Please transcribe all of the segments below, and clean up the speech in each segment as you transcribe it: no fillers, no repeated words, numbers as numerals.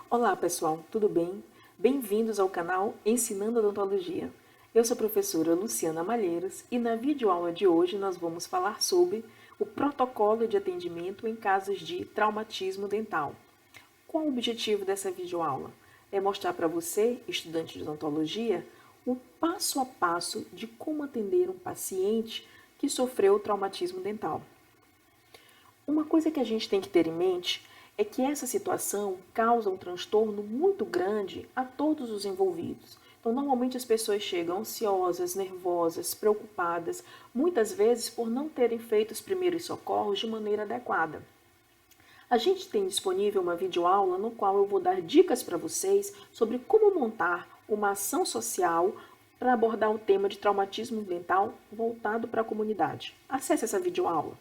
Olá pessoal, tudo bem? Bem-vindos ao canal Ensinando Odontologia. Eu sou a professora Luciana Malheiros e na videoaula de hoje nós vamos falar sobre o protocolo de atendimento em casos de traumatismo dental. Qual o objetivo dessa videoaula? É mostrar para você, estudante de odontologia, o passo a passo de como atender um paciente que sofreu traumatismo dental. Uma coisa que a gente tem que ter em mente é que essa situação causa um transtorno muito grande a todos os envolvidos. Então, normalmente as pessoas chegam ansiosas, nervosas, preocupadas, muitas vezes por não terem feito os primeiros socorros de maneira adequada. A gente tem disponível uma videoaula no qual eu vou dar dicas para vocês sobre como montar uma ação social para abordar o tema de traumatismo dental voltado para a comunidade. Acesse essa videoaula.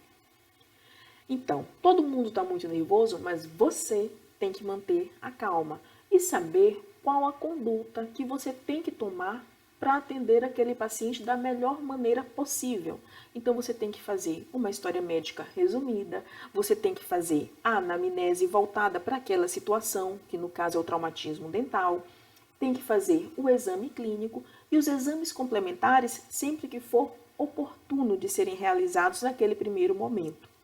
Então, todo mundo está muito nervoso, mas você tem que manter a calma e saber qual a conduta que você tem que tomar para atender aquele paciente da melhor maneira possível. Então, você tem que fazer uma história médica resumida, você tem que fazer a anamnese voltada para aquela situação, que no caso é o traumatismo dental, tem que fazer o exame clínico e os exames complementares sempre que for oportuno de serem realizados naquele primeiro momento.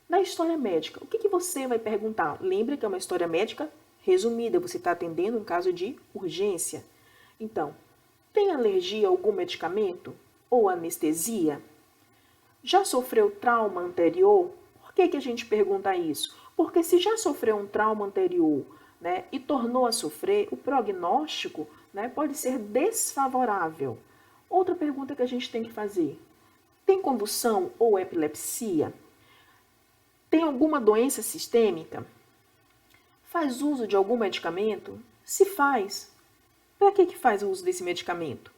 Na história médica, o que você vai perguntar? Lembre que é uma história médica resumida, você está atendendo um caso de urgência. Então, tem alergia a algum medicamento ou anestesia? Já sofreu trauma anterior? Por que a gente pergunta isso? Porque se já sofreu um trauma anterior, né, e tornou a sofrer, o prognóstico, né, pode ser desfavorável. Outra pergunta que a gente tem que fazer: tem convulsão ou epilepsia? Tem alguma doença sistêmica? Faz uso de algum medicamento? Se faz, para que faz o uso desse medicamento?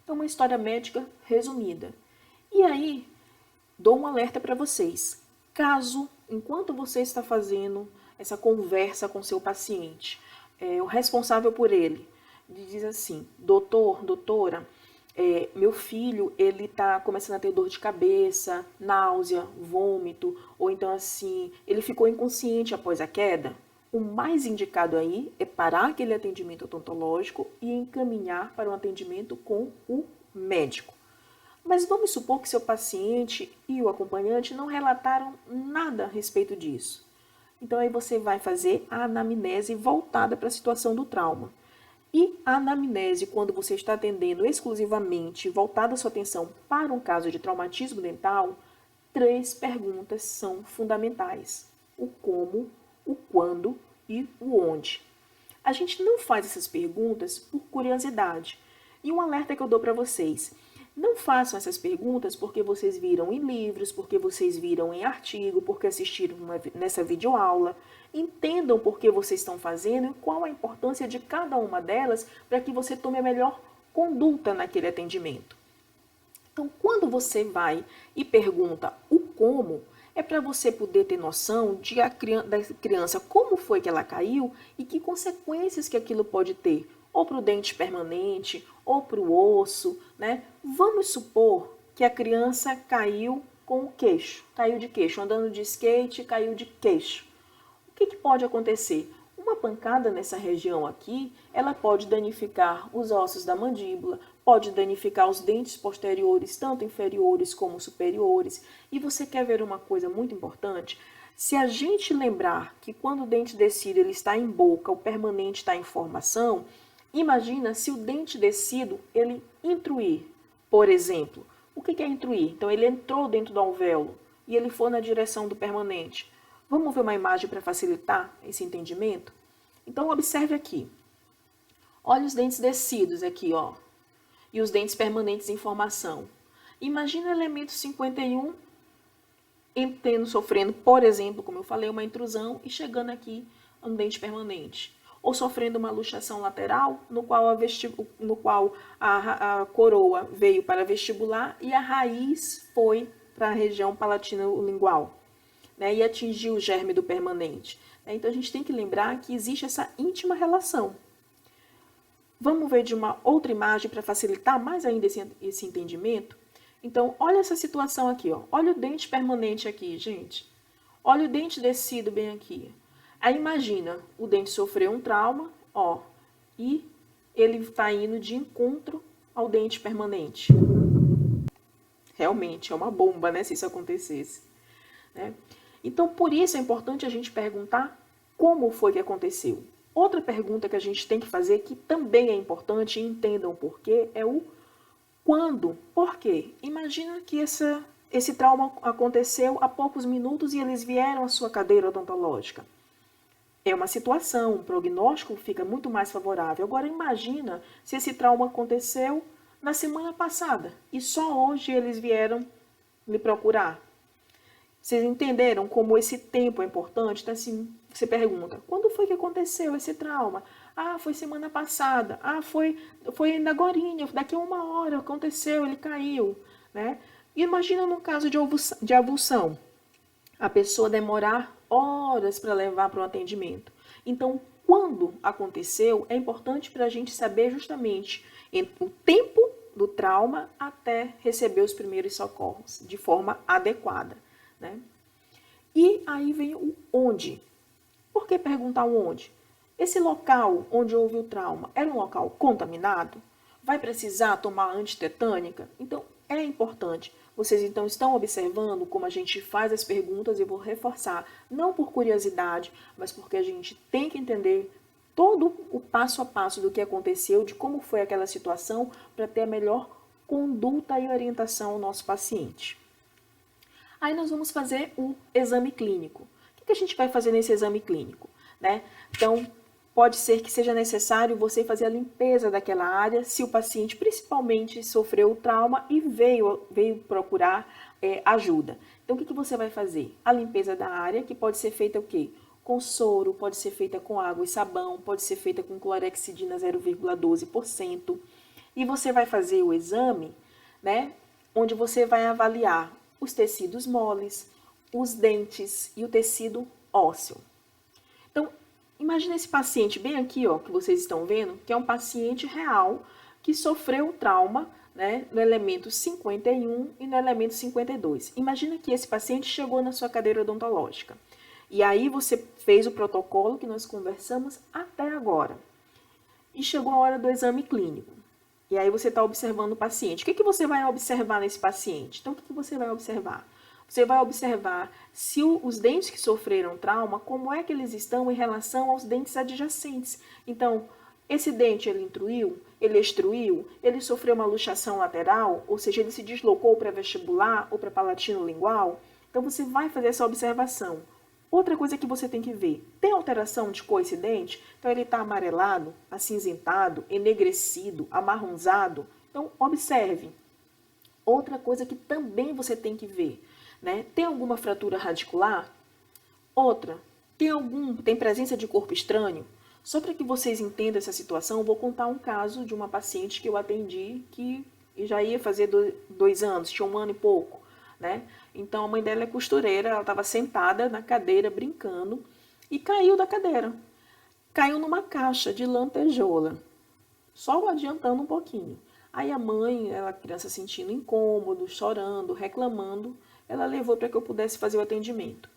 Então, uma história médica resumida. E aí, dou um alerta para vocês. Caso, enquanto você está fazendo essa conversa com seu paciente, o responsável por ele diz assim: doutor, doutora, meu filho, ele tá começando a ter dor de cabeça, náusea, vômito, ou então assim, ele ficou inconsciente após a queda. O mais indicado aí é parar aquele atendimento odontológico e encaminhar para um atendimento com o médico. Mas vamos supor que seu paciente e o acompanhante não relataram nada a respeito disso. Então aí você vai fazer a anamnese voltada para a situação do trauma. E a anamnese, quando você está atendendo exclusivamente, voltada a sua atenção para um caso de traumatismo dental, 3 perguntas são fundamentais: o como, o quando e o onde. A gente não faz essas perguntas por curiosidade. E um alerta que eu dou para vocês: não façam essas perguntas porque vocês viram em livros, porque vocês viram em artigo, porque assistiram nessa videoaula. Entendam por que vocês estão fazendo e qual a importância de cada uma delas para que você tome a melhor conduta naquele atendimento. Então, quando você vai e pergunta o como, é para você poder ter noção da criança, como foi que ela caiu e que consequências que aquilo pode ter, ou para o dente permanente, ou para o osso, né? Vamos supor que a criança caiu com o queixo, caiu de queixo, andando de skate, caiu de queixo. O que pode acontecer? Uma pancada nessa região aqui, ela pode danificar os ossos da mandíbula, pode danificar os dentes posteriores, tanto inferiores como superiores. E você quer ver uma coisa muito importante? Se a gente lembrar que quando o dente descido ele está em boca, o permanente está em formação, imagina se o dente descido ele intruir, por exemplo. O que é intruir? Então ele entrou dentro do alvéolo e ele for na direção do permanente. Vamos ver uma imagem para facilitar esse entendimento? Então, observe aqui. Olha os dentes descidos aqui, ó. E os dentes permanentes em formação. Imagina o elemento 51 sofrendo, por exemplo, como eu falei, uma intrusão e chegando aqui no dente permanente. Ou sofrendo uma luxação lateral, no qual a coroa veio para a vestibular e a raiz foi para a região palatino-lingual. Né, e atingir o germe do permanente. Então, a gente tem que lembrar que existe essa íntima relação. Vamos ver de uma outra imagem para facilitar mais ainda esse entendimento? Então, olha essa situação aqui. Ó. Olha o dente permanente aqui, gente. Olha o dente descido bem aqui. Aí imagina, o dente sofreu um trauma, ó, e ele está indo de encontro ao dente permanente. Realmente, é uma bomba, né, se isso acontecesse. Né? Então, por isso é importante a gente perguntar como foi que aconteceu. Outra pergunta que a gente tem que fazer, que também é importante, e entendam o porquê, é o quando. Por quê? Imagina que esse trauma aconteceu há poucos minutos e eles vieram à sua cadeira odontológica. É uma situação, o prognóstico fica muito mais favorável. Agora imagina se esse trauma aconteceu na semana passada e só hoje eles vieram me procurar. Vocês entenderam como esse tempo é importante? Então, assim, você pergunta, quando foi que aconteceu esse trauma? Ah, foi semana passada. Ah, foi ainda agorinha, daqui a 1 hora aconteceu, ele caiu. Né? E imagina no caso de avulsão, a pessoa demorar horas para levar para o atendimento. Então, quando aconteceu, é importante para a gente saber justamente o tempo do trauma até receber os primeiros socorros de forma adequada. Né? E aí vem o onde. Por que perguntar o onde? Esse local onde houve o trauma era um local contaminado? Vai precisar tomar antitetânica? Então, é importante. Vocês então estão observando como a gente faz as perguntas, e vou reforçar, não por curiosidade, mas porque a gente tem que entender todo o passo a passo do que aconteceu, de como foi aquela situação, para ter a melhor conduta e orientação ao nosso paciente. Aí nós vamos fazer o exame clínico. O que a gente vai fazer nesse exame clínico? Né? Então, pode ser que seja necessário você fazer a limpeza daquela área, se o paciente principalmente sofreu o trauma e veio procurar ajuda. Então, o que você vai fazer? A limpeza da área, que pode ser feita o quê? Com soro, pode ser feita com água e sabão, pode ser feita com clorexidina 0,12%. E você vai fazer o exame, né, onde você vai avaliar os tecidos moles, os dentes e o tecido ósseo. Então, imagine esse paciente bem aqui, ó, que vocês estão vendo, que é um paciente real que sofreu trauma, né, no elemento 51 e no elemento 52. Imagina que esse paciente chegou na sua cadeira odontológica. E aí você fez o protocolo que nós conversamos até agora. E chegou a hora do exame clínico. E aí você está observando o paciente. O que você vai observar nesse paciente? Então, o que você vai observar? Você vai observar se os dentes que sofreram trauma, como é que eles estão em relação aos dentes adjacentes. Então, esse dente ele intruiu, ele extruiu, ele sofreu uma luxação lateral, ou seja, ele se deslocou para vestibular ou para palatino-lingual. Então, você vai fazer essa observação. Outra coisa que você tem que ver, tem alteração de cor esse dente? Então ele está amarelado, acinzentado, enegrecido, amarronzado? Então observe. Outra coisa que também você tem que ver, né? Tem alguma fratura radicular? Outra, tem presença de corpo estranho? Só para que vocês entendam essa situação, eu vou contar um caso de uma paciente que eu atendi que já ia fazer 2 anos, tinha 1 ano e pouco. Né? Então a mãe dela é costureira, ela estava sentada na cadeira brincando e caiu da cadeira. Caiu numa caixa de lantejola, só adiantando um pouquinho. Aí a mãe, a criança sentindo incômodo, chorando, reclamando, ela levou para que eu pudesse fazer o atendimento.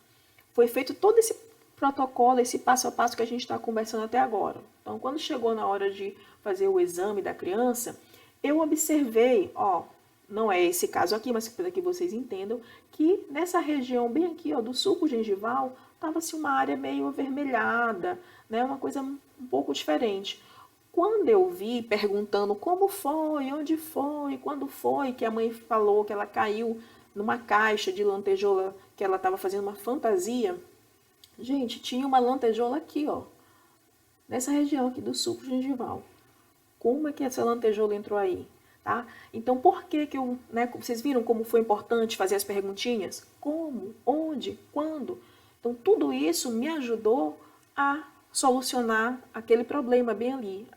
Foi feito todo esse protocolo, esse passo a passo que a gente está conversando até agora. Então quando chegou na hora de fazer o exame da criança, eu observei, ó, não é esse caso aqui, mas para que vocês entendam, que nessa região bem aqui, ó, do sulco gengival, estava-se uma área meio avermelhada, né, uma coisa um pouco diferente. Quando eu vi perguntando como foi, onde foi, quando foi, que a mãe falou que ela caiu numa caixa de lantejola, que ela estava fazendo uma fantasia, gente, tinha uma lantejola aqui, ó, nessa região aqui do sulco gengival. Como é que essa lantejola entrou aí? Tá? Então, por que eu, né, vocês viram como foi importante fazer as perguntinhas? Como, onde, quando? Então, tudo isso me ajudou a solucionar aquele problema bem ali.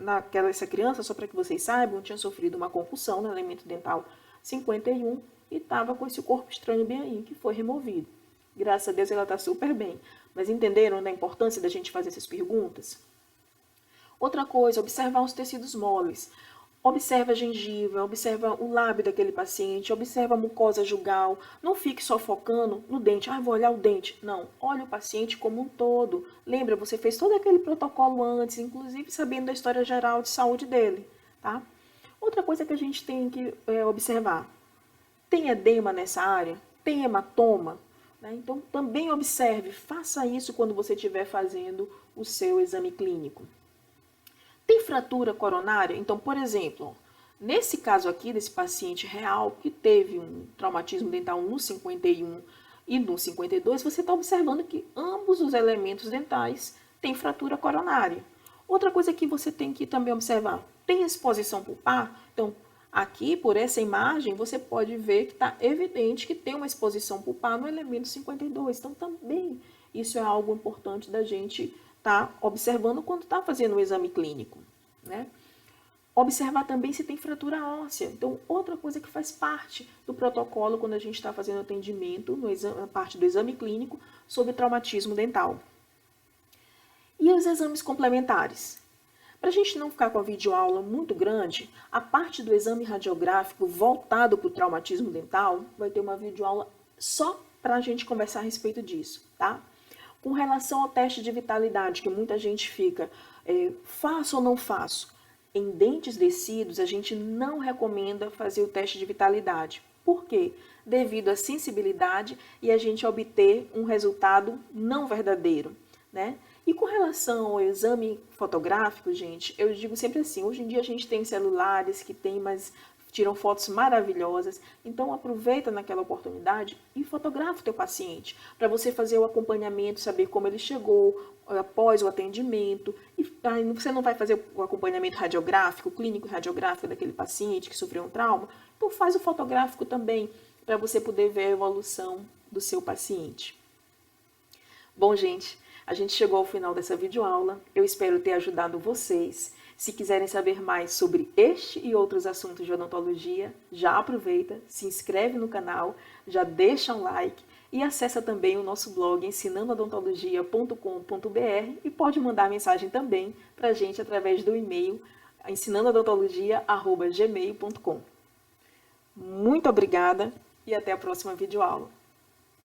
Essa criança, só para que vocês saibam, tinha sofrido uma concussão no elemento dental 51 e estava com esse corpo estranho bem aí, que foi removido. Graças a Deus ela está super bem. Mas entenderam da importância da gente fazer essas perguntas? Outra coisa, observar os tecidos moles. Observa a gengiva, observa o lábio daquele paciente, observa a mucosa jugal. Não fique só focando no dente. Ah, vou olhar o dente. não, olha o paciente como um todo. Lembra, você fez todo aquele protocolo antes, inclusive sabendo da história geral de saúde dele, tá? Outra coisa que a gente tem que observar. Tem edema nessa área? Tem hematoma? Né? Então, também observe, faça isso quando você estiver fazendo o seu exame clínico. Tem fratura coronária? Então, por exemplo, nesse caso aqui, desse paciente real que teve um traumatismo dental no 51 e no 52, você está observando que ambos os elementos dentais têm fratura coronária. Outra coisa que você tem que também observar, tem exposição pulpar? Então, aqui, por essa imagem, você pode ver que está evidente que tem uma exposição pulpar no elemento 52. Então, também isso é algo importante da gente estar observando quando está fazendo o exame clínico, né? Observar também se tem fratura óssea. Então, outra coisa que faz parte do protocolo quando a gente está fazendo atendimento, na parte do exame clínico, sobre traumatismo dental. E os exames complementares? Para a gente não ficar com a videoaula muito grande, a parte do exame radiográfico voltado para o traumatismo dental vai ter uma videoaula só para a gente conversar a respeito disso, tá? Com relação ao teste de vitalidade, que muita gente fica, faço ou não faço? Em dentes descidos, a gente não recomenda fazer o teste de vitalidade. Por quê? Devido à sensibilidade e a gente obter um resultado não verdadeiro, né? E com relação ao exame fotográfico, gente, eu digo sempre assim, hoje em dia a gente tem celulares que tiram fotos maravilhosas, então aproveita naquela oportunidade e fotografa o teu paciente, para você fazer o acompanhamento, saber como ele chegou após o atendimento, e aí você não vai fazer o acompanhamento radiográfico, clínico radiográfico daquele paciente que sofreu um trauma, então faz o fotográfico também, para você poder ver a evolução do seu paciente. Bom, gente, a gente chegou ao final dessa videoaula, eu espero ter ajudado vocês. Se quiserem saber mais sobre este e outros assuntos de odontologia, já aproveita, se inscreve no canal, já deixa um like e acessa também o nosso blog ensinandodontologia.com.br e pode mandar mensagem também para a gente através do e-mail ensinandodontologia@gmail.com. Muito obrigada e até a próxima videoaula.